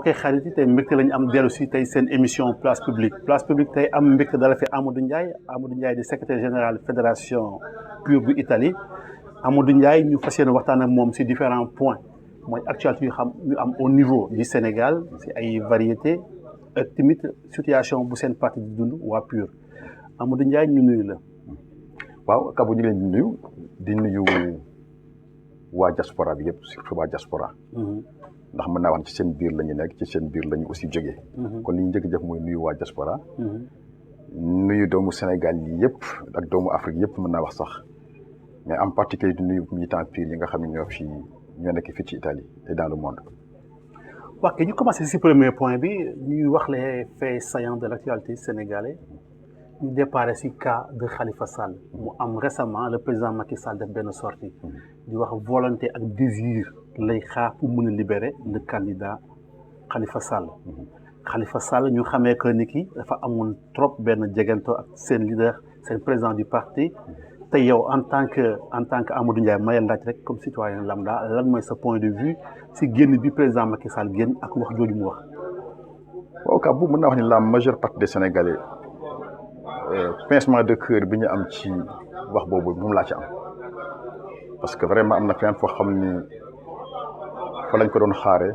mbokk xarit yi tey mbégte lañu am dellu si tey seen émission place publique tey am mbégte dala fi Amadou Ndiaye di secrétaire général fédération PUR bu Italie Amadou Ndiaye ñu fas yéene waxtaan ak moom si différents points mooy actualité yu am au niveau du Sénégal si ay variétés ak tamit situation bu seen parti di dund waa PUR Amadou Ndiaye ñu nuyu la. waaw Kabou ñu leen di nuyu waa diaspora bi yëpp surtout waa diaspora. ndax mën naa wax ci seen biir la ñu nekk ci seen biir la ñu aussi jógee. kon li ñu njëkk a def mooy nuyu waa diaspora. nuyu doomu Sénégal yi yëpp ak doomu Afrique yëpp mën naa wax sax mais en particulier di nuyu militants PUR yi nga xam ne ñoo nekk fii ci Italie et dans le monde. waaw ñu commencé si premier point bi ñuy wax les faits saillants de l'actualité sénégalaise ñu déparé si cas de Khalifa Sall mu am récemment le président Macky Sall def benn sortie di wax volonté ak désir lay xaar pour mën a libérer le candidat Khalifa Sall. Khalifa Sall ñu xamee que ni ki dafa amoon trop benn jegento ak seen leader seen président du parti te yow en tant que Amadou Ndiaye ma leen laaj rek comme citoyen lambda lan mooy sa point de vue si génn bi président Macky Sall génn ak wax jooju mu wax. waaw Kabou mën naa wax ni la majeure partie des Sénégalais pincement de cœur bi ñu am ci wax boobu moom laa ci am parce que vraiment am na fenn foo xam ni fa lañ ko doon xaare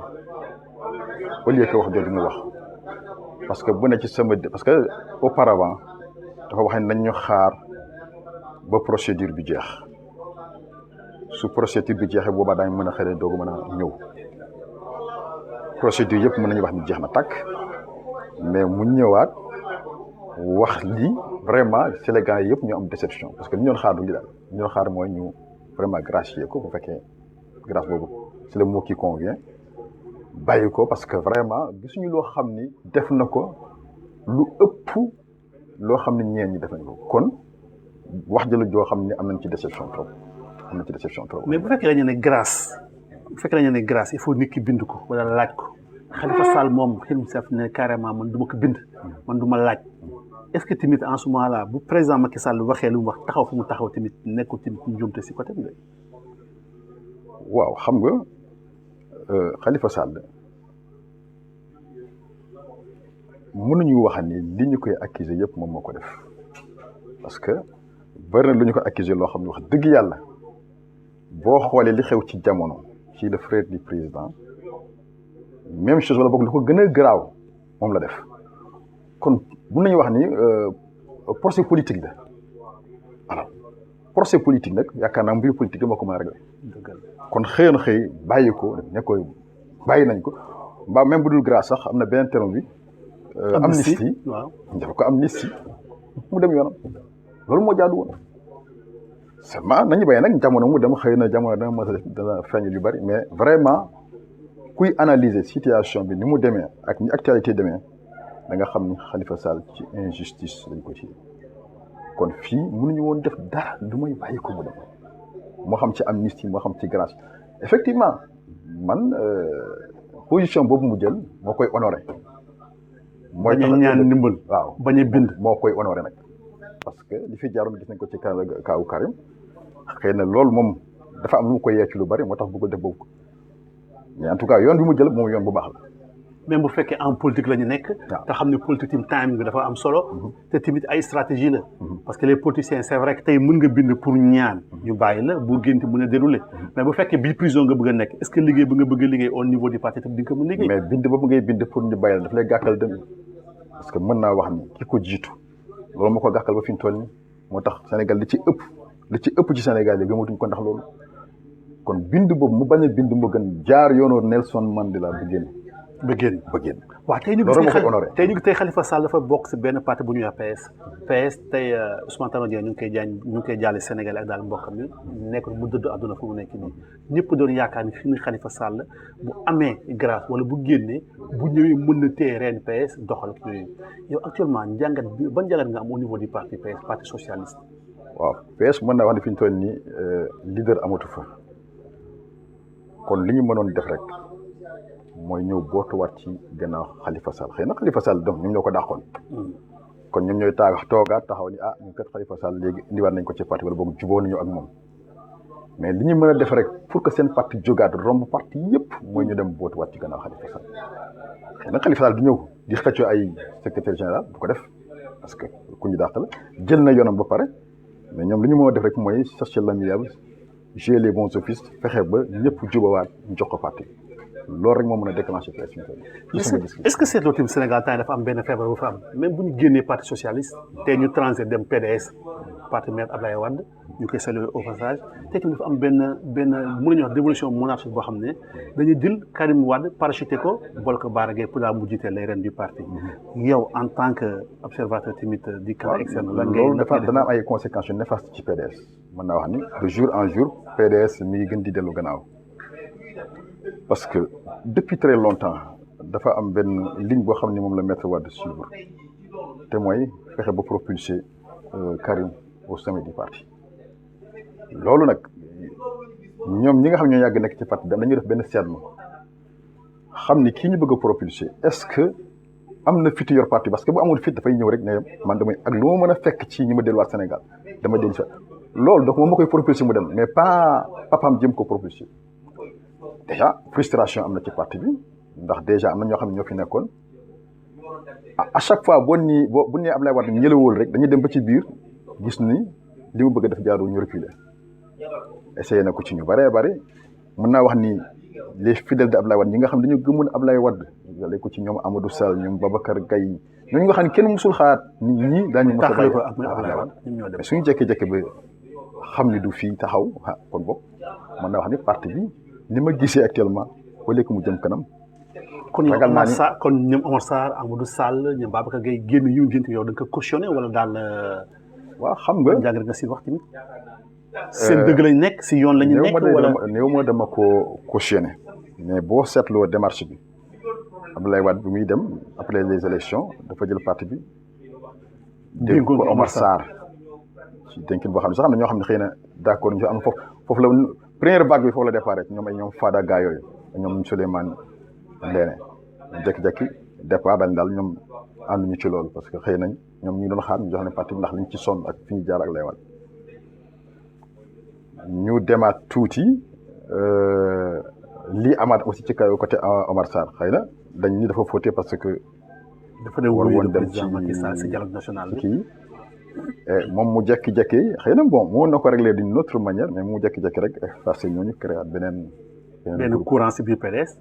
au lieu que wax jooju mu wax parce que bu ne ci parce que auparavant dafa wax ne nañ ñu xaar ba procédure bi jeex su procédure bi jeexee boobaa daañu mën a xëy doogu mën a ñëw procédure yëpp mën nañu wax ni jeex na tàkk mais mu ñëwaat wax lii vraiment Sénégal yëpp ñu am déception parce que li ñu doon xaar du li daal li ñu doon xaar mooy ñu vraiment gracier ko bu fekkee grâce boobu c'est le mot qui convient bàyyi ko parce que vraiment gisuñu loo xam ni def na ko lu ëpp loo xam ne ñeen ñi def nañ ko kon wax jëla joo xam ne am nañ ci déception trop mais bu fekkee dañu ne grâce il faut nit ki bind ko wala laaj ko Khalifa Sall moom himself ne carrément man du ma ko bind man du ma laaj est-ce que tamit en ce moment là bu président Macky Sall waxee lu mu wax taxaw fu mu taxaw tamit nekkul tamit njuumte si côté bi. waaw xam nga Khalifa Sall mënuñu wax ni li ñu koy accuser yëpp moom moo ko def parce que bari na lu ñu ko accuser loo xam ne wax dëgg yàlla boo xoolee li xew ci jamono ci le frère du président même chose wala boog lu ko gën a garaaw moom la def kon mën nañu wax ni procès politique la alors procès politique nag yaakaar naa mbiru politique moo ko mën a régler kon xëy na xëy bàyyi ko ne koy bàyyi nañ ko mbaa même bu dul grâce sax am na beneen terme bi amnistie waaw dafa ko amnistie mu dem yoonam loolu moo jaadu woon seulement nañu bàyyi nag jamono mu dem xëy na jamono dana feeñ yu bari mais vraiment kuy analyser situation bi ni mu demee ak ni actualité demee da nga xam ni Khalifa Sall ci injustice lañ ko ci kon fii mënuñu woon def dara du may bàyyi ko mu dem moo xam ci amnistie moo xam ci grâce effectivement man position boobu mu jël moo koy honoré mooy bañ a ñaan ndimbal waaw bañ a bind moo koy honoré nag parce que li fi jaaroon gis nañ ko ci kaawu Karim xëy na loolu moom dafa am lu mu koy yee ci lu bari moo tax bëggul def boobu mais en tout cas yoon bi mu jël moom yoon bu baax la. même bu fekkee en politique la ñu nekk. te xam ne politique timing bi dafa am solo. te tamit ay stratégie la. parce que les politiciens c'est vrai que tey mën nga bind pour ñaan. ñu bàyyi la bu génti mën a dérouler. mais bu fekkee bii prison nga bëgg a nekk est-ce que liggéey ba nga bëgg a liggéey au niveau du parti tam di nga ko mën liggéey. mais bind boobu ngay bind pour ñu bàyyi la daf lay gàkkal dem parce que mën naa wax ni ki ko jiitu loolu moo ko gàkkal ba fi ñu toll nii moo tax Sénégal li ci ëpp ci Sénégal yi gëmatuñ ko ndax loolu kon bind boobu mu bañ a bind mu gën jaar yoonu Nelson Mandela bu génn. ba génn waaw tey ñu gis tey Khalifa Sall dafa bokk si benn parti bu ñuy wax PS tey Ousmane Tanor Dieng ñu ngi koy jaale Sénégal ak daal mbokkam mi nekk mu dëdd àdduna fu mu nekk nii ñëpp doon yaakaar ni fi mu Khalifa Sall bu amee grâce wala bu génnee bu ñëwee mën na téye ren PS doxal ak yooyu yow actuellement ban njàngat nga am au niveau du parti PS parti socialiste. waaw PS mën naa wax ne fi ñu toll nii leader amatu fa kon li ñu mënoon def rek. mooy ñëw bootuwaat ci gannaaw Khalifa Sall xëy na Khalifa Sall donc ñoom ñoo ko dàqoon kon ñoom ñooy toogaat taxaw ni ñun kat Khalifa Sall léegi indiwaat nañ ko ci parti wala boog jubóo nañu ak moom mais li ñu mën a def rek pour que seen parti jógaat romb parti yëpp mooy ñu dem bootuwaat ci gannaaw Khalifa Sall xëy na Khalifa Sall du ñëw di xëccoo ay secrétaire général du ko def parce que ku ñu dàq la jël na yoonam ba pare mais ñoom li ñu mën a def rek mooy chercher l'amiable jouer les bons offices fexe ba ñëpp jubawaat ñu jox ko parti loolu rek moo mën a déclencher pression. est-ce que seetloo tamit Sénégal temps dafa am benn feebar bu fa am même bu ñu génnee parti socialiste te ñu transé dem PDS parti maître Abdoulaye Wade ñu koy saluer au passage te tamit dafa am benn mën nañu wax dévolution monarchique boo xam ne dañuy jël Karim Wade parachuté ko boole ko Bara Gaye pour daal mu jiite les rênes du parti yow en tant que observateur tamit du camp externe la ngay loolu dafa dana am ay conséquences yu néfastes ci PDS mën naa wax ni de jour en jour PDS mi ngi gën di dellu gannaaw parce que depuis très longtemps dafa am benn ligne boo xam ne moom la maître Wade suivre te mooy fexe ba propulser Karim au sommet du parti loolu nag ñoom ñi nga xam ñoo yàgg nekk ci parti dañuy def benn seetlu xam ni kii ñu bëgg a propulser est-ce que am na fit yor parti parce que bu amul fit dafay ñëw rek ne man damay ak lu ma mën a fekk ci ñi ma delluwaat Sénégal dama dellu si loolu donc moom ma koy propulser mu dem mais pas papaam jëm ko propulser déjà frustration am na ci parti bi ndax déjà am na ñoo xam ne ñoo fi nekkoon à chaque fois bu nee Abdoulaye Wade ñëlewul rek dañuy dem ba ci biir gis ni li mu bëgg a def jaarul ñu reculer essayé na ko ci ñu bëree bëri mën naa wax ni les fidèles de Abdoulaye Wade ñi nga xam ne dañu gëmoon Abdoulaye Wade yàlla ko ci ñoom Amadou Sall ñoom Babacar Gaye ñooñu nga xam ne kenn musul xaar ni ñii daañu mos a bàyyi Abdoulaye Wade mais suñu jékkee-jékke ba xam ni du fii taxaw kon boog mën naa wax ni parti bi ni ma gisee actuellement au lieu que mu jëm kanam. kon ñoom Omar Sarr Amadou Sall ñoom Babacar Gaye génn yu gént yow da nga ko cautionné wala daal. waaw xam nga jàng nga si wax tamit. seen dëgg lañ nekk si yoon la ñu nekk wala néew ma dama ko cautionné mais boo seetloo démarche bi Abdoulaye Wade bi muy dem après les élections dafa jël parti bi. dénk ko Omar Sarr ci dénkin boo xam ne sax am na ñoo xam ne xëy na d'accord ñu am foofu la première vague bi foofu la départ rek ñoom ay ñoom Fada gaa yooyu ñoom Souleymane Ndéné jékki-jékki départ daal ñoom ànduñu ci loolu parce que xëy nañ ñoom ñu ngi doon xaar ñu jox leen parti bi ndax liñ ci sonn ak fi ñu jaar ak lay wal ñu demaat tuuti lii amaat aussi ci kaw côté Omar Sarr xëy na dañ ni dafa fauté parce que dafa ne war woon dem ci dialogue national kii moom mu jékki-jékki xëy na bon moo na ko réglé d'une autre manière mais mu jékki-jékki rek effacé ñooñu créé beneen courant si biir PDS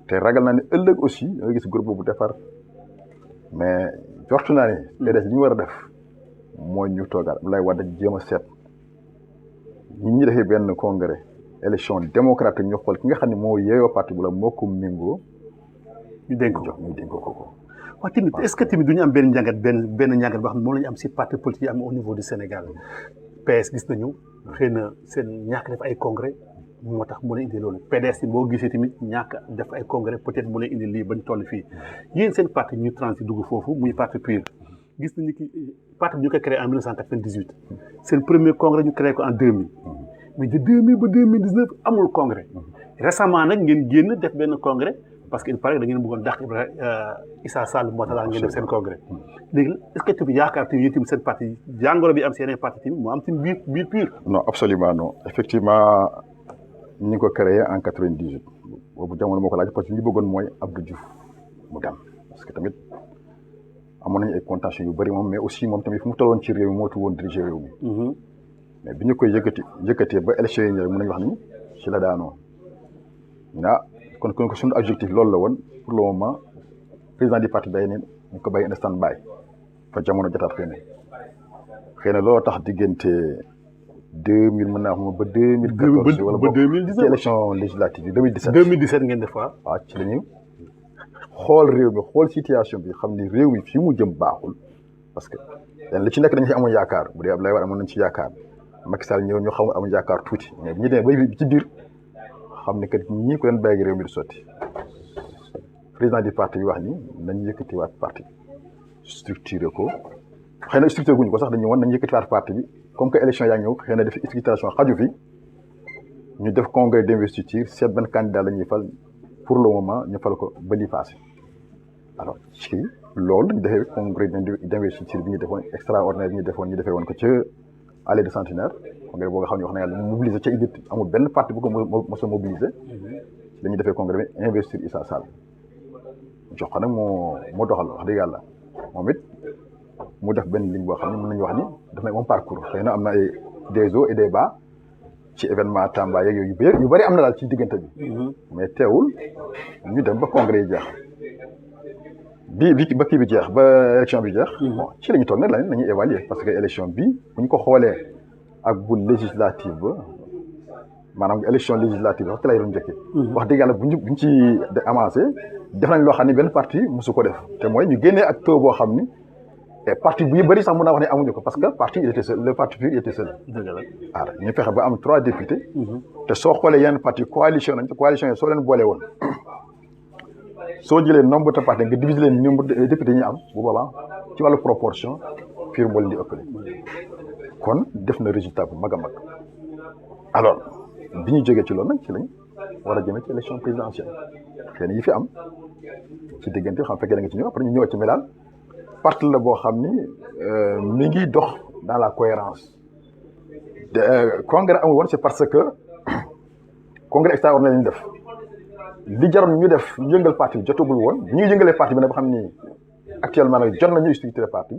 te ragal naa ne ëllëg aussi da nga gis groupe boobu defar mais jortu naa ne PDS li ñu war a def mooy ñu toogaat Abdoulaye Wade jéem a seet ñi defee benn congrès élection démocratique ñu xool ki nga xam ne moo yeeyoo parti bu la moo ko méngoo ñu dénk ko ñu dénk ko waaw tamit est-ce que tamit du ñu am benn njàngat benn njàngat boo xam ne moom la ñu am si parti politique yi am au niveau du Sénégal PS gis nañu xëy na seen ñàkk def ay congrès moo tax mu la indi loolu PDS boo gisee tamit ñàkk def ay congrès peut-être mu la indi lii bañ toll fii yéen seen parti ñu transi dugg foofu muy parti PUR gis nañu ki parti bi ñu ko créé en 1998 seen premier congrès ñu créé ko en 2000 mais de 2000 ba 2019 amul congrès récemment nag ngeen génn def benn congrès parce que il paraît que da ngeen bëggoon dàq Issa Sall moo tax daal ngeen def seen congrès léegi est-ce que tamit yaakaar tamit yéen tamit seen parti jàngoro bi am seen parti tamit moo am tamit biir PUR. non absolument non effectivement ñu ngi ko créé en 98 boobu jamono moo ko laaj parce que ñu bëggoon mooy Abdou Diouf mu dem parce que tamit amoon nañu ay contentieux yu bëri moom mais aussi moom tamit fu mu tolloon ci réew mi mootu woon diriger réew mi. mais bi ñu koy yëkkatee ba élection yi ñëw mën nañu wax ni ci la daanoo kon suñu objectif loolu la woon pour le moment président du parti day ne ñu ko bàyyi stand by fa jamono jotaat xëy na looloo tax diggante 2000 mën naa xam ba 2014 wala ba 2017 ci élection législative yi 2017 ngeen def waaw ci la ñu xool réew mi xool situation bi xam ni réew mi fi mu jëm baaxul parce que li ci nekk dañu ci amoon yaakaar bu dee Abdoulaye Wade amoon nañu ci yaakaar Macky Sall ñëw ñu xaw amoon yaakaar tuuti mais bu ñu demee ba ci biir xam ne que ñii ko leen bàyyi réew mi du sotti président du parti bi wax ni nañu yëkkatiwaat parti bi structuré ko xëy na structuré guñu ko sax dañu woon nañu yëkkatiwaat parti bi comme que élection yaa ngi ñëw xëy na def structuration xaju fi ñu def congrès d'investiture seet benn candidat la ñuy fal pour le moment ñu fal ko ba lii passé alors loolu lañu defee congrès d'investiture bi ñu defoon extraordinaire bi ñu defee woon ko ca allée de Centenaire congrès boo nga xam ne wax na yàlla mu mobilisé ca IBIT amul benn parti bu ko mos a mobilisé ci la ñuy defee congrès bi investir Issa Sall jox ko nag moo doxal wax dëgg yàlla moom it mu def benn ligne boo xam ne mën nañu wax ni daf na moom parcours xëy na am na ay des hauts et des bas ci événement Tamba yeeg yooyu yu bëri am na daal ci diggante bi mais teewul ñu dem ba congrès yi jeex ba kii bi jeex ba élection bi jeex bon ci la ñu toog nag lañuy évaluer parce que élection bi bu ñu ko xoolee ak bu législative ba maanaam élection législative wax ci lay doon njëkkee wax dëgg yàlla buñ ci avancé def nañ loo xam ne benn parti mosu ko def te mooy ñu génnee ak taux boo xam ni parti bu bëri sax mën naa wax ne amuñu ko parce que parti il était seul le parti pur il était seul waaw ñu fexe ba am 3 députés te soo xoolee yenn parti coalition nañ te coalition yi soo leen boole woon soo jëlee nombre de parti nga diviser leen nombre de députés ñu am bu boobaa ci wàllu proportion pur moo leen di ëppale kon def na résultat bu mag a mag alors bi ñu jógee ci loolu nag ci lañ war a jëmee ci élection présidentielle xëy na yi fi am ci diggante xam fekkee da nga ci ñëw après ñu ñëwaat ci mais daal parti la boo xam ni mi ngi dox dans la cohérence congrès amul woon c'est parce que congrès extraordinaire lañu def li jaroon ñu def yëngal parti bi jotagul woon bi ñu yëngalee parti bi nag ba xam ni actuellement nag jot nañu structuré parti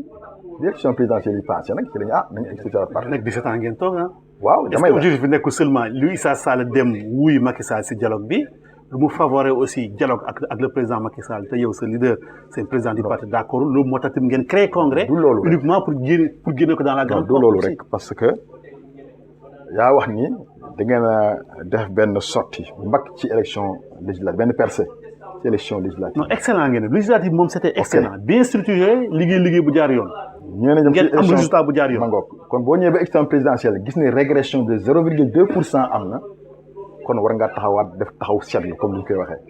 bi élection présidentielle yi passé nag ci lañu nañu structuré parti nag 17 ans ngeen toog waaw damay wax objectif bi nekkul seulement lu Issa Sall dem wuy Macky Sall si dialogue bi lu mu favoriser aussi dialogue ak le président Macky Sall te yow sa leader c'est le président du parti d'accord loolu moo tax tamit ngeen créé congrès uniquement pour génne ko dans la grande du loolu rek parce que yaa wax ni da ngeen a def benn sortie bu mag ci élection législative benn percée ci élection législative non excellent ngeen législative moom c'était excellent bien structuré liggéey bu jaar yoon ngeen am résultat bu jaar yoon kon boo ñëwee ba élection présidentielle gis ne régression de 0,2% am na kon war ngaa taxawaat def taxaw seetlu comme ni ñu koy waxee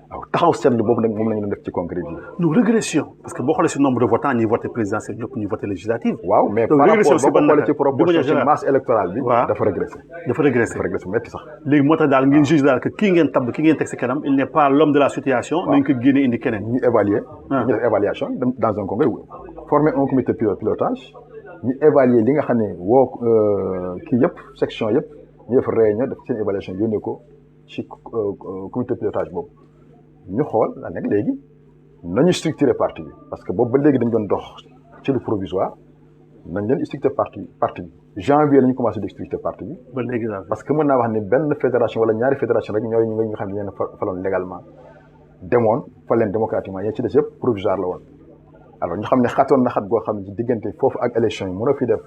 waaw taxaw seetlu boobu nag moom la ñu doon def ci congrès bi. non régression parce que boo xoolee si nombre de votants ñi voté présidentiel ñëpp ñu voté législative. waaw mais par rapport boo ko xoolee ci proportion ci masse électorale bi. dafa régressé. dafa régressé métti sax. léegi moo tax daal ngeen juge daal que kii ngeen tabb ki ngeen teg si kanam il n'est pas l'homme de la situation. nañ ko génne indi keneen. ñu évaluer. ñu def évaluation dans un congrès former un comité pilotage ñu évaluer li nga xam ne woo kii yëpp section yëpp. ñu def réunion def seen évaluation yónnee ko ci comité pilotage boobu ñu xool la nekk léegi nañu structurer parti bi parce que boobu ba léegi dañ doon dox ci lu provisoire nañ leen structurer parti bi janvier la ñu commencé di structurer parti bi. ba léegi daal parce que mën naa wax ni benn fédération wala ñaari fédération rek ñooy ñu nga xam ne leen faloon légalement demoon fa leen démocratiquement yéen ci des yëpp provisoire la woon alors ñu xam ne xatoon na xat goo xam ne ci diggante foofu ak élection yi mën a fi def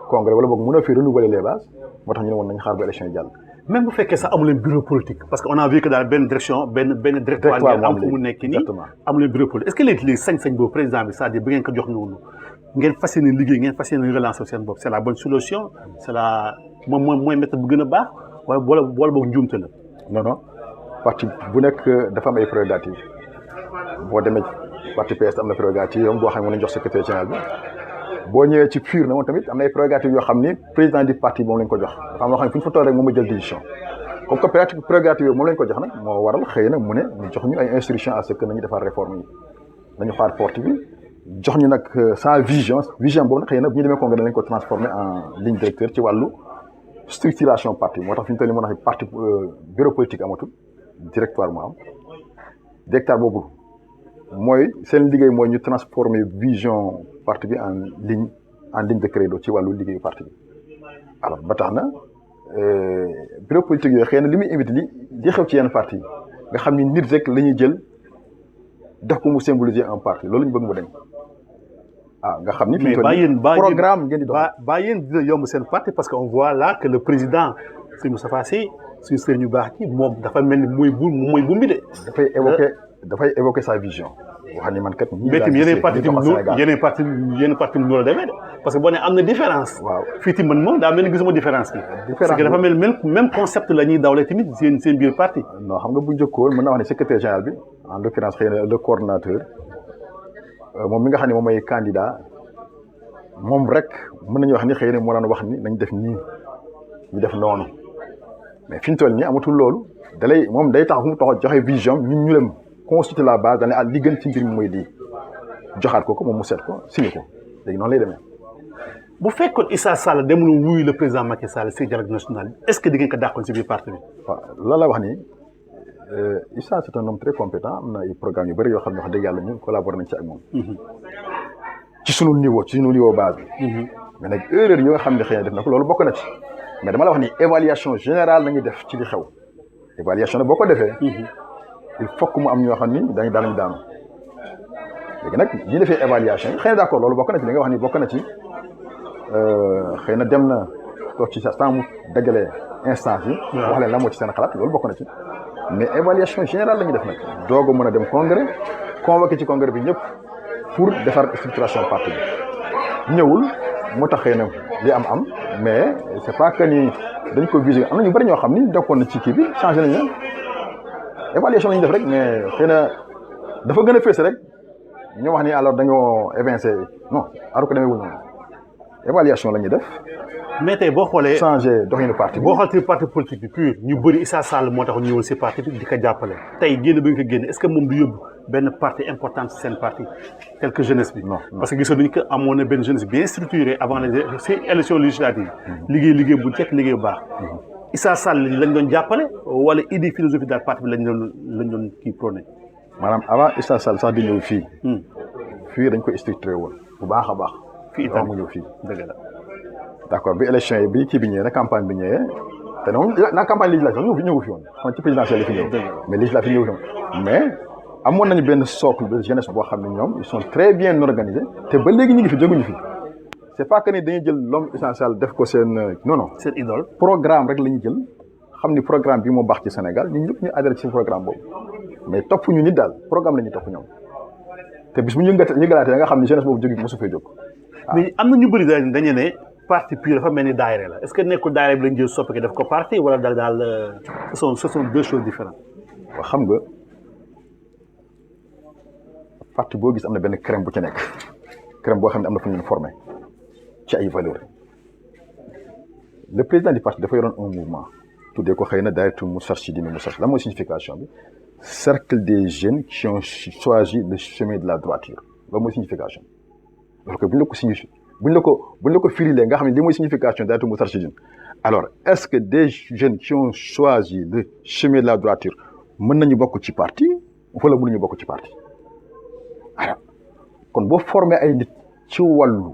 congrès wala boog mën a fi renouveler les bases moo tax ñu ne woon nañu xaar ba élection yi jàll. même bu fekkee sax amu leen bureau politique parce que on a vu que daal benn direction benn directoire ngeen am fu mu nekk nii amu leen bureau politique est-ce que léegi sañ-sañ boobu président bi c'est-à-dire bi ngeen ko jox noonu ngeen fas yéene liggéey ngeen fas yéene relancer seen bopp c'est la bonne solution c'est la moom mooy méthode bu gën a baax wala boog njuumte la. non parti bu nekk dafa am ay prérogatives boo demee parti PS am na prérogative yow boo xam ne mën nañu jox secrétaire général bi. boo ñëwee ci PUR na moom tamit am na ay prérogatives yoo xam ni président du parti moom lañ ko jox dafa am loo xam ne fu ñu fa toog rek moom ma jël décision comme que prérogative yooyu moom lañ ko jox nag moo waral xëy na mu ne ñu jox ñu ay instructions à ce que nañu defar réforme yi nañu xaar porte bi jox ñu nag sans vision boobu nag xëy na bu ñu demee congrès lañ ko transformer en ligne directeur ci wàllu structuration parti moo tax fi ñu toll nii mën a parti bureau politique amatul directoire moo am directoire boobu mooy seen liggéey mooy ñu transformer vision parti bi en ligne de credo ci wàllu liggéeyu parti bi alors ba tax na bureau politique yooyu xëy na li muy invité li xew ci yenn parti yi nga xam ni nit rek la ñuy jël def ko mu symboliser un parti loolu ñu bëgg mu dem nga xam ni. mais programme ngeen di dox. ba yéen dina yomb seen parti parce que on voit là que le président Serigne Moustapha Sy suñu sëriñ yu baax ci moom dafa mel ni mooy bu mi de. dafay évoquer sa vision. wax ni man kat ñii daal yeneen parti noonu la demee de parce que boo nee am na différence. waaw fii tamit man moom daa mel ni gisuma différence bi. parce que dafa mel même concept la ñuy dawlee tamit seen biir parti. non xam nga bu njëkkoon mën naa wax ne secrétaire général bi en l'occurrence xëy na le coordonnateur moom mi nga xam ne moom mooy candidat moom rek mën nañu wax ni xëy na moo daan wax ni nañ def nii ñu def noonu mais fi ñu toll nii amatul loolu moom day tax fu mu taxaw joxe vision ñun ñu dem. constituer la base daal ne li gën ci mbir mi mooy lii joxaat ko moom mu seet ko signé ko léegi noonu lay demee. bu fekkoon Issa Sall demul wuyu le président Macky Sall si dialogue national est-ce que di ngeen ko dàqoon si biir parti bi. waaw loolu la wax ni Issa c'est un homme très compétent am na ay programme yu bëri yoo xam ne wax dëgg yàlla ñu collaboré nañ ci ak moom. ci sunu niveau base bi. mais nag erreur yi nga xam ne xëy na def na ko loolu bokk na ci mais dama la wax ni évaluation générale nañu def ci li xew évaluation nag boo ko defee. il faut que mu am ñoo xam ni daanañu daanu léegi nag ñi defee évaluation yi xëy na d'accord loolu bokk na ci li nga wax ni bokk na ci xëy na dem na toog ci sa temps mu dajale instance yi. wax leen la moo ci seen xalaat loolu bokk na ci mais évaluation générale la ñuy def nag doog a mën a dem congrès convoqué ci congrès bi ñëpp pour defar structuration parti bi ñëwul moo tax xëy na li am mais c'est pas que ni dañ ko visé am na ñu bëri ñoo xam ni dokkoon na ci kii bi changé nañ leen évaluation la ñuy def rek mais xëy na dafa gën a fees rek ñu wax ni alors dañoo évincé non alors que demeewul noonu évaluation la ñuy def. mais tey boo xoolee changé doxinu parti bi. boo xoolee parti politique bi pur ñu bëri Issa Sall moo tax ñu ñëwoon si parti bi di ko jàppale. tey génn bi nga ko génne est-ce que moom du yóbbu benn parti important si seen parti tel que jeunesse bi. non parce que gisoon nañu que amoon na benn jeunesse bien structurée avant les élections législatives. liggéey bu njëkk liggéey bu baax. Issa Sall lañ doon jàppale wala idée philosophie daal parti bi lañ doon kii prôné. maanaam avant Issa Sall sax di ñëw fii. fii dañ ko structuré woon bu baax a baax. fii itam mu ñëw fii. dëgg la. d'accord bi élection yi bi kii bi ñëwee nag campagne bi ñëwee te moom na campagne législative ñëwu fi woon xam ci présidentielle yi fi ñëw. mais législative ñëwu fi woon mais amoon nañu benn socle de jeunesse boo xam ne ñoom ils sont très bien organisés te ba léegi ñu ngi fi jóguñu fi. c'est pas que ni dañuy jël l'homme essentiel def ko seen non. seen idole. programme rek la ñu jël xam ni programme bi moo baax ci Sénégal ñun ñëpp ñu adhéré ci programme boobu mais topp ñu nit daal programme la ñuy topp ñoom te bis bu ñu yëngalaatee nga xam ni jeunesse boobu jógi mosu fee jóg. mais am na ñu bëri dañu ne parti PUR dafa mel ni daayira la est-ce que nekkul daayira bi lañ jël soppi def ko parti wala daal ce sont deux choses différentes. waaw xam nga parti boo gis am na benn crème bu ci nekk crème boo xam ne am na fu ñu formé ci ay valeurs le président du parti dafa yoroon un mouvement tuddee ko xëy na daayiratu Moustarchidine la mooy signification bi cercle des jeunes qui ont choisi le chemin de la droiture loolu mooy signification parce que bu ñu la ko firilee nga xam ne li mooy signification daayiratu Moustarchidine alors est-ce que des jeunes qui ont choisi le chemin de la droiture mën nañu bokk ci parti wala mënuñu bokk ci parti alors kon boo formé ay nit ci wàllu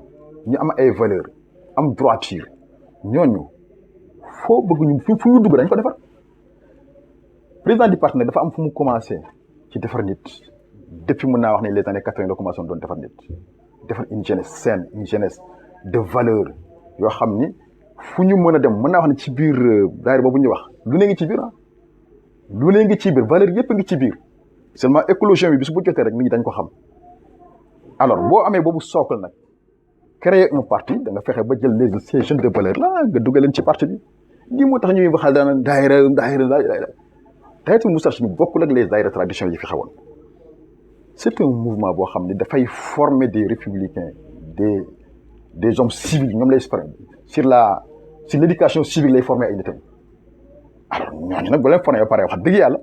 ñu am ay valeurs am droiture ñooñu foo bëgg ñu fu ñu dugg dañ ko defar président du parti nag dafa am fu mu commencé ci defar nit depuis mën naa wax ne les années 80 la commencé doon defar nit defar une jeunesse saine une jeunesse de valeur yoo xam ni fu ñu mën a dem mën naa wax ne ci biir daayira boobu ñuy wax lu ne ngi ci biir lu ne ngi ci biir valeur yëpp ngi ci biir seulement écologie bi bis bu jotee rek nit ñi dañ ko xam alors boo amee boobu socle nag créer un parti da nga fexe ba jël ces jeunes de valeur là nga dugal leen ci parti bi lii moo tax ñuy waxal daan daayira Moustarchidine bokkul ak les daayira tradition yi fi xewoon c'est un mouvement boo xam ne dafay former des républicains des hommes civils ñoom lay sur l'éducation civique lay former ay nitam alors ñooñu nag bu leen formé ba pare wax dëgg yàlla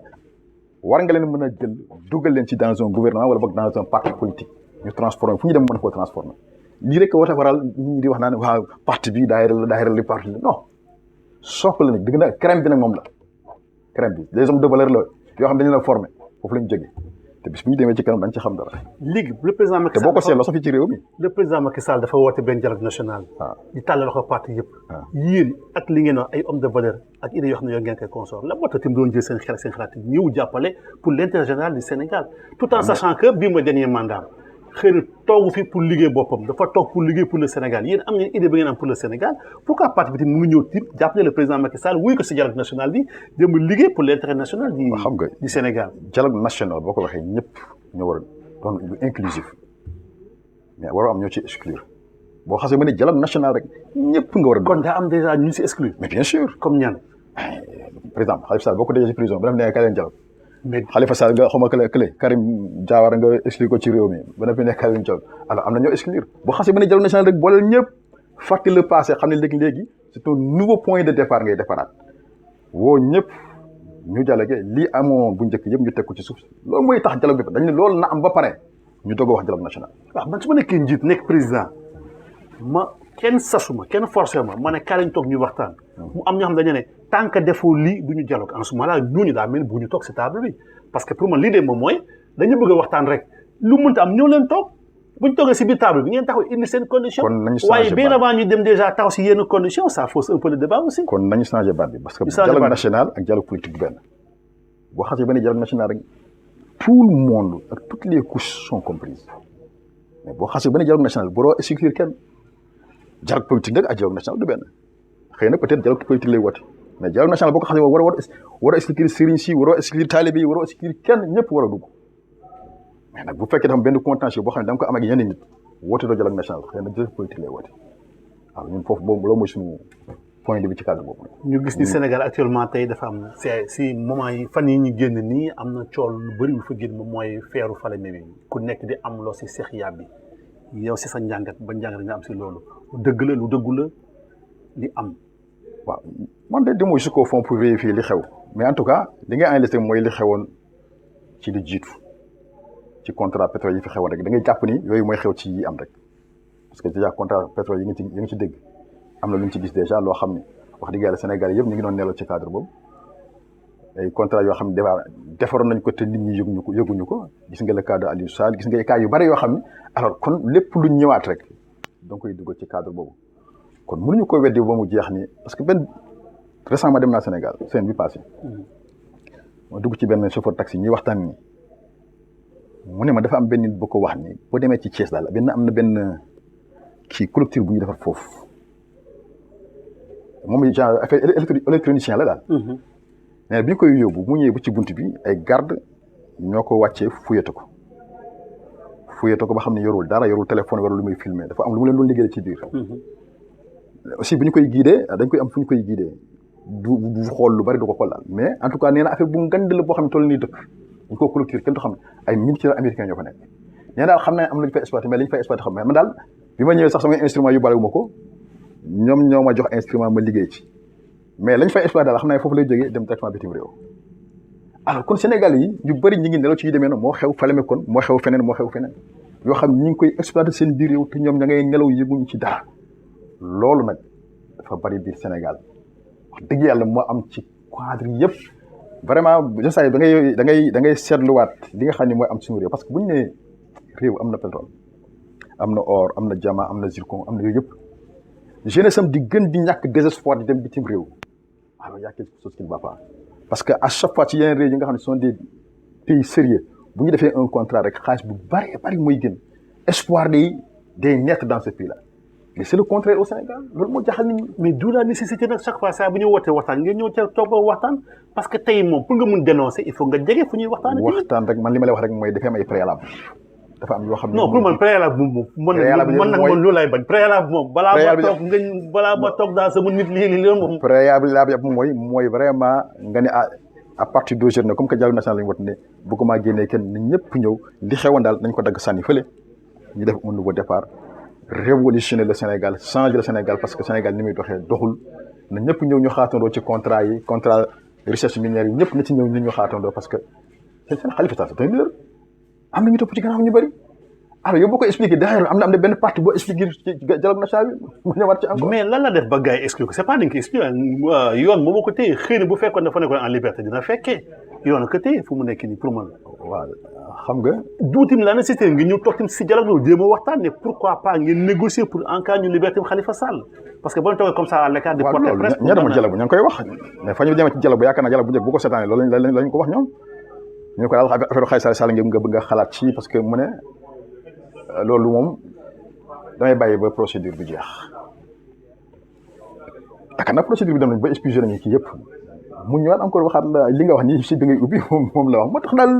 war nga leen mën a jël dugal leen ci dans un gouvernement wala boog dans un parti politique ñu transformer fu ñu dem mën koo transformer lii rek war a waral ñi di wax naan waaw parti bi daayira li parti la non socle la nag dëgg na crème bi nag moom la crème bi des hommes de valeur la yoo xam dañu la formé foofu lañu jógee te bis bu ñu demee ci kanam dañ ci xam dara. léegi le président Macky Sall te boo ko seetloo sax fii ci réew mi. le président Macky Sall dafa woote benn dialogue national. di tàllal ko parti yëpp. yéen ak li ngeen wax ay hommes de valeur ak idées yoo xam ne yoo ngeen koy consort la moo tax tamit doon jël seen xel seen xalaat ñëw jàppale pour l'intérêt général du Sénégal. tout en sachant que bii mooy dernier mandat xëy na toogu fi pour liggéey boppam dafa toog pour liggéey pour le Sénégal yéen am ngeen idée ba ngeen am pour le Sénégal pourquoi parti bi tamit mu ngi ñëw tim jàppale le président Macky Sall wuy ko si dialogue national bi dem liggéey pour l'intérêt national du Sénégal. dialogue national boo ko waxee ñëpp ñoo war a doon lu inclusif mais waroo am ñoo ci exclure boo xasee ba ne dialogue national rek ñëpp nga war a. kon daa am déjà ñu si exclure. mais bien sûr comme ñan. par exemple Khalifa Sall boo ko dégee ci prison ba def ne kaay leen dialogue. mais Khalifa Sall nga xawma kële Karim Diawara nga exclure ko ci réew mi ba def ne kaay leen dialogue alors am na ñoo exclure boo xasee ba ne dialogue national rek booleel ñëpp fàtte le passé xam ne léegi c'est un nouveau point de départ ngay defaraat woo ñëpp. ñu dialogue lii amoon bu njëkk yëpp ñu teg ko ci suuf loolu mooy tax dialogue bi dañ ne loolu na am ba pare ñu doog a wax dialogue national. waaw man su ma nekkee njiit nekk président ma kenn sasuma kenn forcé ma ne kaa lañ toog ñu waxtaan. mu am ñoo xam dañu ne tant que defoo lii du ñu dialogue en ce moment là ñooñu daa mel bu ñu toog si table bi parce que pour man l'idée moom mooy dañu bëgg a waxtaan rek lu mënta am ñoo leen toog bu ñu toogee si biir table bi ngeen taxaw indi seen condition. waaye bien avant ñu dem déjà taxaw si yenn conditions ça fausse un peu le débat aussi. kon nañu changé baat bi parce que dialogue national ak dialogue politique du benn boo xasee benn dialogue national rek tout le monde ak toutes les couches sont comprises mais boo xasee benn dialogue national boroo exclure kenn dialogue politique nag ak dialogue national du benn xëy na peut-être dialogue politique lay woote mais dialogue national boo ko xasee war a exclure sëriñ si waroo exclure taalibe yi waroo exclure kenn ñëpp war a dugg mais nag bu fekkee dafa am benn contentieux boo xam ne da nga ko am ak yeneen nit woote doo dialogue national xëy na dialogue politique lay woote waaw ñun foofu boobu loolu mooy suñu point de vue ci cadre boobu. ñu gis ni Sénégal actuellement tey dafa am si moment yi fan yi ñu génn nii am na cool lu bëri lu fa génn moom mooy feeru Falémé bi ku nekk di am loo si Cheikh Yabby yow si sa njàngat ba njàngat nga am si loolu dëgg la lu dëggu la li am. waaw man de demoo jusqu'au fond pour vérifier li xew mais en tout cas li ngay enregistré mooy li xewoon ci li jiitu ci contrat pétrole yi fi xewoon rek da ngay jàpp ni yooyu mooy xew ci yi am rek parce que déjà contrat pétrole yi nga ci dégg am na lu ñu ci gis déjà loo xam ne wax dëgg yàlla Sénégal yëpp ñu ngi doon nelaw ci cadre boobu ay contrat yoo xam ne defaroon nañ ko te nit ñi yëguñu ko gis nga le cas de Aliou Sall gis nga ay cas yu bari yoo xam ne alors kon lépp lu ñëwaat rek da nga koy dugal ci cadre boobu kon mënuñu ko weddi ba mu jeex nii parce que benn récemment dem naa Sénégal semaine bi passé ma dugg ci benn chauffeur taxi ñuy waxtaan ni mu ne ma dafa am benn nit bu ko wax ni boo demee ci Thiès daal am na benn kii clôture bu ñu defar foofu moom genre affaire électronicien la daal. mais bi ñu koy yóbbu mu ñëwee bu ci bunt bi ay garde ñoo ko wàccee fuyete ko ba xam ne yorul dara yorul téléphone wala lu muy filmer dafa am lu mu leen doon liggéey ci biir. aussi bu ñu koy guidé dañ koy am fu ñu koy guidé du xool lu bari du ko xool daal mais en tout cas nee na affaire bu ngand la boo xam ne toll nii dëkk ñu ko clôture kenn du xam ay militaires américains ñoo fa nekk. nee daal xam naa am nañu fay exploité mais li ñu fay exploité xam man daal bi ma ñëwee sax samay instrument yu bale wu ma ko ñoom ñoo ma jox instrument ma liggéey ci mais lañ fay exploité daal xam naa foofu lay jógee dem directement bitim réew. alors kon Sénégal yi ñu bëri ñi ngi nelaw ci yu demee noonu moo xew Falémé kon moo xew feneen yoo xam ñi ngi koy exploité seen biir réew te ñoom ña ngay nelaw yëguñu ci dara loolu nag dafa bari biir Sénégal wax dëgg yàlla moo am ci cadre yëpp vraiment je sais da ngay seetluwaat li nga xam ne mooy am suñu réew parce que bu ñu nee réew am na pétrole am na or am na diamant am na zircon am na yooyu yëpp jeunesse am di gën di ñàkk désespoir di dem bitim réew alors y a quelque chose qui ne va pas parce que à chaque fois ci yeneen réew yi nga xam ne sont des pays sérieux bu ñu defee un contrat rek xaalis bu bari mooy gën espoir day naître dans ce pays là mais c'est le contraire au Sénégal loolu moo jaxal nit ñi mais d'où la nécessité nag chaque fois saa bu ñu wootee waxtaan ngeen ñëw ca toog ba waxtaan parce que tey moom pour nga mun dénoncer il faut nga jege fu ñuy waxtaan rek man li ma lay wax rek mooy dafay am ay préalable dafa am yoo xam ne non pour man préalable moom man nag man loolu laay bañ préalable moom balaa ma toog daal sama nit lii moom préalable mooy vraiment nga ne à partir d'aujourd'hui comme que dialogue national la ñu wot ne bëgguma génnee kenn na ñëpp ñëw li xewoon daal nañ ko dagg sànni fële ñu def un nouveau départ révolutionner le Sénégal changer le Sénégal parce que Sénégal ni muy doxee doxul na ñëpp ñëw ñu xaatandoo ci contrat recherche minière yi ñëpp na ci ñëw ñu xaatandoo parce que seen Khalifa Sall c'est un leader am na ñu topp ci gannaaw ñu bëri alors yow boo ko expliqué d'ailleurs am na benn partie boo expliqué ci dialogue national bi mu ñëwaat ci encore. mais lan la def ba gars yi expliqué c'est pas dañ ko expliqué yoon moo ma ko téye xëy na bu fekkoon dafa nekkoon en liberté dina fekkee yoon ko téye fu mu nekk nii pour man. waaw xam nga. duutim la nécessité nga ñëw toog tamit si dialogue boobu jéem a waxtaan ne pourquoi pas ngeen négocier pour en cas ñu liberté Khalifa Sall parce que boo toogee comme ça à l'écart de porter presse. waaw ña demoon dialogue ña ngi koy wax mais fa ñu demee ci dialogue ba yaakaar naa dialogue bu njëkk bu ko seetaanee loolu lañ ko wax ñoom ñu ko daal affaire Khalifa Sall nga bëgg nga xalaat ci parce que mu ne loolu moom damay bàyyi ba procédure bi jeex yaakaar naa procédure bi dem nañ ba expulsé nañu kii yëpp mu ñëwaat encore waxaat la li nga wax nii si bi ngay ubbi moom la wax moo tax daal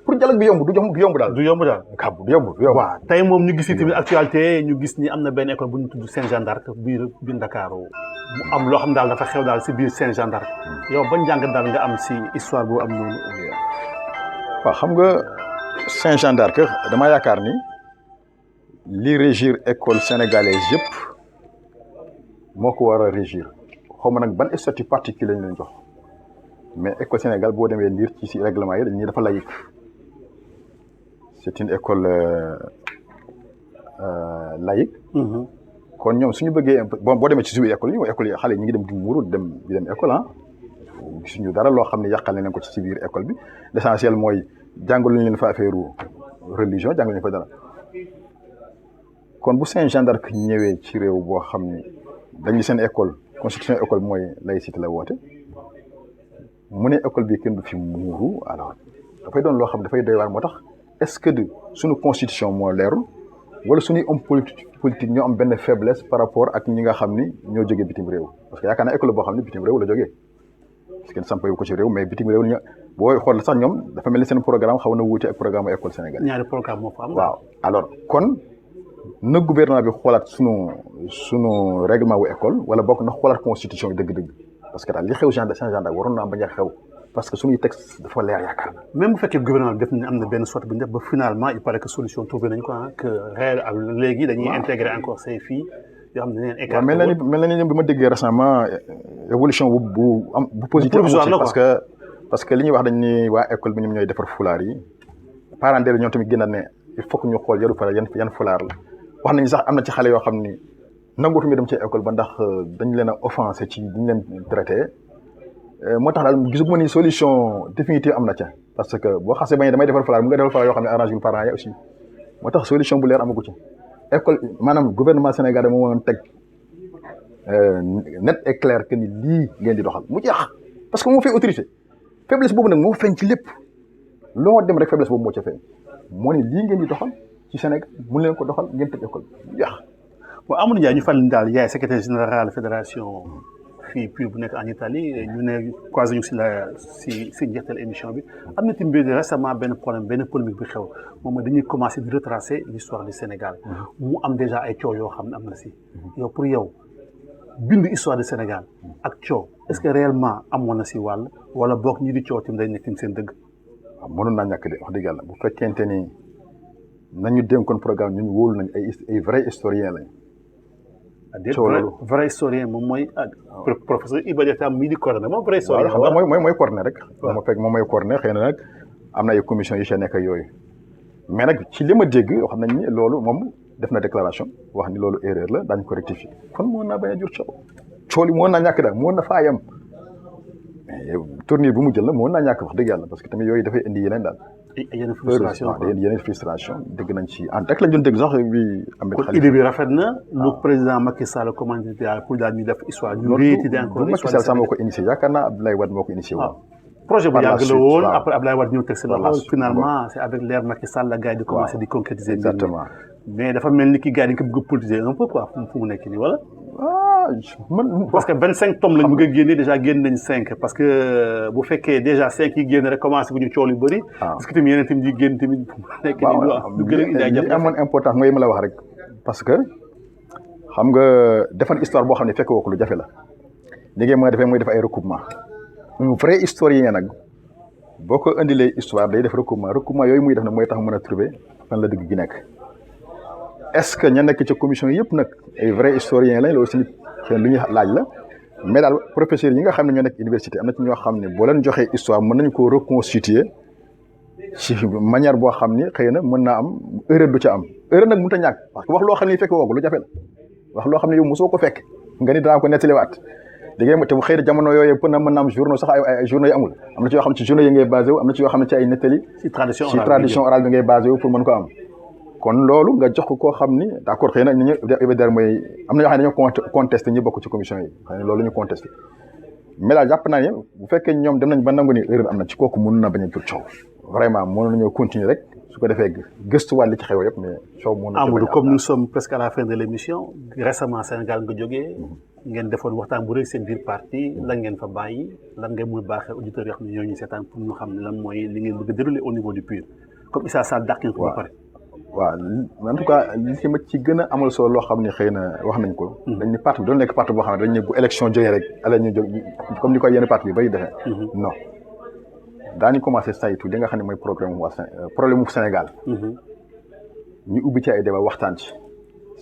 pour dialogue bi yomb du yomb daal. du yomb daal kàbb du yomb. waaw tey moom ñu gis ni tamit actualité ñu gis ni am na benn école bu ñu tudd Saint-Jean d'Arc biir Ndakaaru mu am loo xam daal dafa xew daal si biir Saint-Jean d'Arc yow ban njàngat daal nga am si histoire boobu am noonu. waaw xam nga Saint-Jean d'Arc damaa yaakaar ni li régir école sénégalaise yëpp moo ko war a régir xaw ma nag ban statut particulier lañ leen jox mais école Sénégal boo demee lire ci si règlement yi dañuy dafa laïque c'est une école laïque. kon ñoom suñu bëggee bon boo demee ci suñu école yi xale yi ñu ngi dem di muuru di dem école ah gisuñu dara loo xam ne yàqal nañ ko ci biir école bi l'essentiel mooy jàngaluñ leen fa affaire religion jàngaluñ fa dara kon bu Saint Jean d'Arc ñëwee ci réew boo xam ne dañu seen école constitution école mooy laïcité la woote mu ne école bi kenn du fi muuru alors dafay doon loo xam ne dafay doy waar moo tax est-ce que de suñu constitution moo leerul wala suñuy homme politique ñoo am benn faiblesse par rapport ak ñi nga xam ni ñoo jógee bitim réew parce que yaakaar naa école boo xam ne bitim réew la jógee parce que sampé wu ko ci réew mais bitim réew ñu booy xool sax ñoom dafa mel ni seen programme xaw na wuute ak programme école Sénégal. ñaari programme moo fa am. waaw alors kon na gouvernement bi xoolaat sunu règlement wu école wala bokk na xoolaat constitution yi dëgg-dëgg parce que daal li xew Saint Jean d'Arc waroon naa bañ a xew parce que suñuy texte dafa leer yaakaar. même bu fekkee gouvernement bi def nañ am na benn sorte bu ñu def ba finalement il paraît que solution trouvé nañ ko que réel léegi dañuy intégrer encore ces filles yoo xam ne dañu leen écarté. waaw mel na ni bi ma déggee récemment évolution bu positive parce que li ñuy wax dañ ni waa école bi ñoom ñooy defar fulaar yi parents d'élèves ñoom tamit génnaat ne il faut que ñu xool yaru fulaar yan fulaar la wax nañu sax am na ci xale yoo xam ni nanguutuñu dem ci école ba ndax dañ leen a offensé ci diñ leen traité moo tax daal gisuma ni solution définitive am na ca parce que boo xasee bañ damay defar fulaar mu nga defar fulaar yoo xam ne arrangé wul parents yi aussi moo tax solution bu leer amagu ci école maanaam gouvernement Sénégal moo woon teg net et clair que ni lii ngeen di doxal mu jeex parce que moo fay autorité faiblesse boobu nag moo feeñ ci lépp loo dem rek faiblesse boobu moo ca feeñ moo ne lii ngeen di doxal ci Sénégal mun leen ko doxal ngeen tëj école mu jeex. waaw Amadou Ndiaye ñu fàttali daal yaay secrétaire général fédération fii PUR bu nekk en Italie ñu ne quasi ñu si njeextal émission bi am na tamit récemment benn problème benn polémique bi xew moom mooy dañuy commencer di retracer l'histoire du Sénégal mu am déjà ay coow yoo xam ne am na si yow pour yow bind histoire du Sénégal ak coow est-ce que réellement amoon na si wàll wala boog ñi di coow tamit day nekk seen dëgg. waaw mënoon naa ñàkk de wax dëgg yàlla bu fekkente ni nañu dénkoon programme ñun wóolu nañ ay vrai historien lañ. vrai historien moom mooy professeur Iba Dia Thiam mii di coordonné moom vrai historien. waaw mooy coordonné rek. waaw moom mooy coordonné xëy na nag am na ay commission yu ci nekk ak yooyu mais nag ci li ma dégg wax nañ ni loolu moom def na déclaration wax ni loolu erreur la daañu ko rectifier kon mën naa bañ a jur coow li mën naa ñàkk daal mën na faa yem mais tournure bu mu jël la mën naa ñàkk wax dëgg yàlla parce que tamit yooyu dafay indi yeneen daal. yeneen frustration yeneen frustration dégg nañ ci en rek lañ doon dégg sax bi am kon idée bi rafet na lu président Macky Sall commandé pour daal ñu def histoire ñu réétudier encore Macky Sall sax moo ko initié yaakaar naa Abdoulaye Wade moo ko initié woon projet bu yàgg la woon après Abdoulaye Wade ñëw teg si loxo finalement c'est avec l'ère Macky Sall la gars yi di commencé di concrétiser exactement mais dafa mel ni ki gars yi dañ ko bëgg a politiser un peu quoi fu mu nekk nii wala parce que 25 tomes lañ bëgg a génne déjà génn nañ 5 parce que bu fekkee déjà 5 yi génn rek commencé bu ñu coow yu bëri. parce que tamit yeneen tamit yi génn tamit. nekk nii du gën a indi ay jafe-jafe li amoon importance mooy ma la wax rek parce que xam nga defar histoire boo xam ne fekk woo ko lu jafe la li ngay mën a defee mooy def ay recoupement un vrai historien nag boo ko indilee histoire day def recoupement yooyu muy def nag mooy tax mën a trouver fan la dëgg gi nekk est-ce que ña nekk ci commission yëpp nag ay vrai historien lañ loolu aussi xëy lu ñuy laaj la mais daal professeurs yi nga xam ne ñoo nekk université am na ci ñoo xam ne boo leen joxee histoire mën nañu ko reconstituer ci manière boo xam ni xëy na mën naa am erreur du ca am erreur nag mënut a ñàkk parce que wax loo xam ne fekk woo ko lu jafe la wax loo xam ne yow mosoo ko fekk nga ni danaa ko nettaliwaat da ngay te xëy na jamono yooyu mën na am journaux sax ay journaux yi amul am na ci yoo xam ne ci journaux yi ngay basé wu am na ci yoo xam ne ci ay nettali ci tradition orale bi ngay basé wu pour mën ko am kon loolu nga jox ko koo xam ni d'accord xëy na ñu évéder mooy am na ñoo xam ne dañoo contesté ñi bokk ci commission yi xëy na loolu ñu contesté mais daal jàpp naa ne bu fekkee ñoom dem nañ ba nangu ni erreur am na ci kooku mën na bañ a jur coow vraiment mën nañoo continuer rek su ko defee gëstuwaat li ci xew yëpp mais coow mën na Amadou comme nous sommes presque à la fin de l'émission récemment Sénégal nga jógee ngeen defoon waxtaan bu rëy seen biir parti lan ngeen fa bàyyi lan ngay mën a baaxee auditeurs yoo xam ne ñoo ñu seetaan pour ñu xam ne lan mooy li ngeen bëgg a dérouler au niveau du PUR comme Issa Sall dàq ngeen ko ba pare waaw en tout cas li ci ma ci gën a amal solo loo xam ne xëy na wax nañ ko dañ ni parti bi doon nekk parti boo xam ne dañ ne bu élection jógee rek ala ñu jóg comme ni ko yenn parti bi bari defee non daañu commencé saytu li nga xam ne mooy problème mu Sénégal ñu ubbi ci ay débat waxtaan ci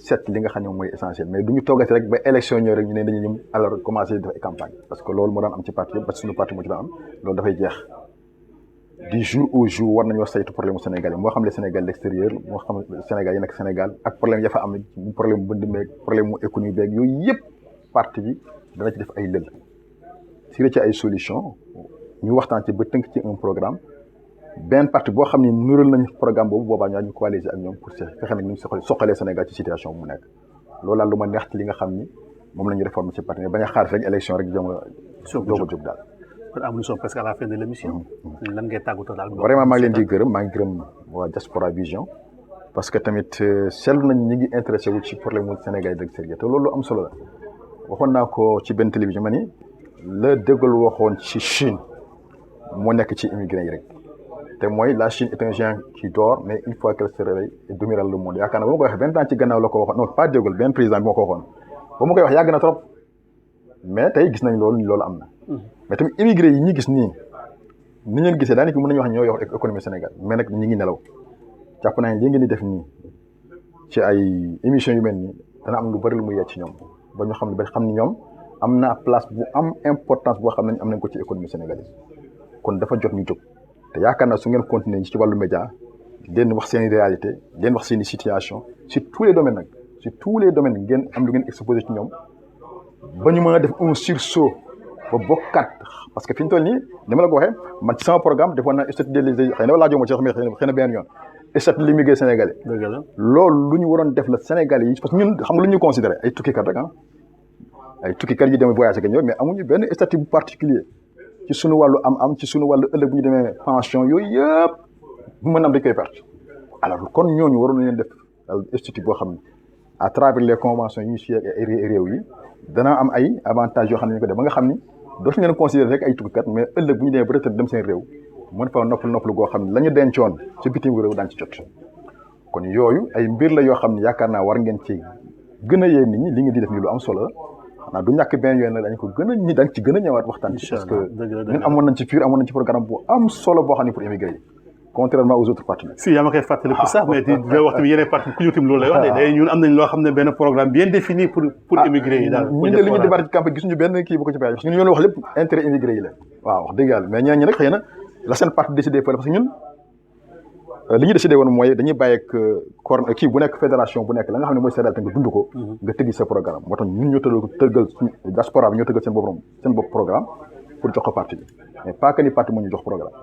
seet li nga xam ne mooy essentiel mais du ñu toogati rek ba élection ñëw rek ñu ne dañu ñëm alors commencé def ay campagne parce que loolu moo daan am ci parti yëpp parce que suñu parti moo ci daan am loolu dafay jeex du jour au jour war nañoo saytu problème Sénégal yi moo xam ne Sénégal l'extérieur moo xam ne Sénégal yi nekk Sénégal ak problème ya fa am problème mu bënd meeg problème mu économie beeg yooyu yëpp parti bi dana ci def ay lël si ci ay solution ñu waxtaan ci ba tënk ci un programme benn parti boo xam ne nural nañu programme boobu boobaa ñu coaliser ak ñoom pour fexe nag ñu soqalee Sénégal ci situation bu mu nekk loolu daal lu ma neex ci li nga xam ni moom la ñu réformer ci parti bañ a xaar rek élection rek doog a jóg daal. kon am na presque à la fin de l'émission. lan ngay tàggatoo daal. vraiment maa ngi leen di gërëm maa ngi gërëm waa Diaspora Vision parce que tamit seetlu nañ ñi ngi intéressé wu ci problème mu Sénégal de l'extérieur te loolu am solo la waxoon naa ko ci benn télévision ma ni la De Gaulle waxoon ci Chine moo nekk ci immigré yi rek te mooy la Chine est un géant qui dort mais une fois qu'elle se réveille elle dominera le monde yaakaar naa ba ma koy wax 20 ans ci gannaaw la ko waxoon non pas De Gaulle benn président bi moo ko waxoon ba ma koy wax yàgg na trop mais tey gis nañ loolu am na. mais tamit immigré yi ñi gis nii ni ngeen gisee daanaka mën nañu wax ñoo yor économie Sénégal mais nag ñi ngi nelaw jàpp naa ne li ngeen di def nii ci ay émissions yu mel nii dana am lu bari lu muy yegg ci ñoom ba ñu xam ne ba xam ni ñoom am na place bu am importance boo xam ne am nañ ko ci économie sénégalaise kon dafa jot ñu jóg te yaakaar naa su ngeen continuer ci wàllu média leen wax seen i réalité leen wax seen i situation sur tous les domaines nag sur tous les domaines ngeen am lu ngeen exposé ci ñoom ba ñu mën a def un sursaut ba bokkaat parce que fi ñu toll nii ni ma la ko waxee man ci sama programme defoon naa statut des xëy na laajoo ma ci sax mais xëy na benn yoon statut de l'immigré sénégalais. dëgg la loolu lu ñu waroon def la Sénégalais yi parce que ñun xam nga lu ñu considéré ay tukkikat rek ay tukkikat yi demee voyage ak ñëw mais amuñu benn statut bu particulier ci suñu wàllu am ci suñu wàllu ëllëg bu ñu demee pension yooyu yëpp mën am dañ koy perte alors kon ñooñu waroon nañ leen def statut boo xam ne à travers les conventions yi ñu signé ak réew yi dana am ay avantages yoo xam ne ñu ko def ba nga xam ni dootuñu leen considéré rek ay tukkikat mais ëllëg bu ñu demee ba retraite dem seen réew mën fa noppalu goo xam ne la ñu dencoon ci bitim réew daan ci jot kon yooyu ay mbir la yoo xam ne yaakaar naa war ngeen ci gën a yee nit ñi li ngeen di def nii lu am solo la xanaa du ñàkk benn yoon nag dañ ko gën a ñi dañ ci gën a ñëwaat waxtaan ci parce que ñun amoon nañ ci programme bu am solo boo xam ne pour immigré yi contrairement aux autres partis. si yaa ma koy fàttali pour ça mais di wax tamit yeneen parti ku ñu tim loolu lay wax de ñun am nañ loo xam ne benn programme bien défini pour immigré yi daal ñun de li ñu débat ci campagne gisuñu benn kii bu ko ci bàyyi parce que ñun ñoo wax lépp intérêt immigré yi la waaw wax dëgg yàlla mais ñeneen ñi nag xëy na la seen parti décidé parce que ñun li ñu décidé woon mooy dañuy bàyyi ak kii bu nekk fédération bu nekk la nga xam ne mooy Sénégal te nga dund ko nga tëggi sa programme moo tax ñun ñoo tëggal suñu diaspora bi ñoo tëggal seen bopp programme pour jox ko parti bi mais pas que ni parti moo ñu jox programme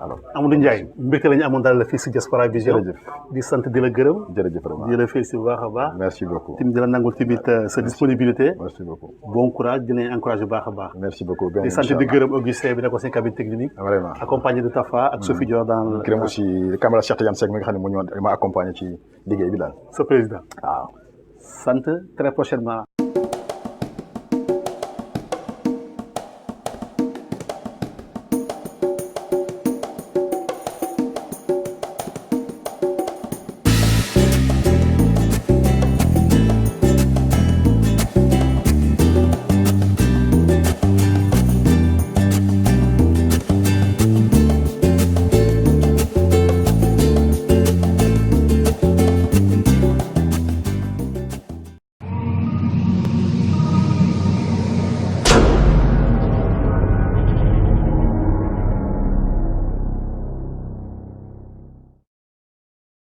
alors Amadou Ndiaye mbégte la ñu amoon daal la fii si Diaspora Vision jërëjëf di sant di la gërëm jërëjëf vraiment di la félicité bu baax a baax merci beaucoup tamit di la nangul tamit sa disponibilité merci beaucoup bon courage di leen encouragé bu baax a baax merci beaucoup di sant di gërëm Augustin bi nekkoon seen cabine technique vraiment accompagné de Tafa ak Sophie Dior dans gërëm aussi caméra Cheikh Tidiane Seck mi nga xam ne moo ñëwoon ma accompagné ci liggéey bi daal sa président waaw sant très prochainement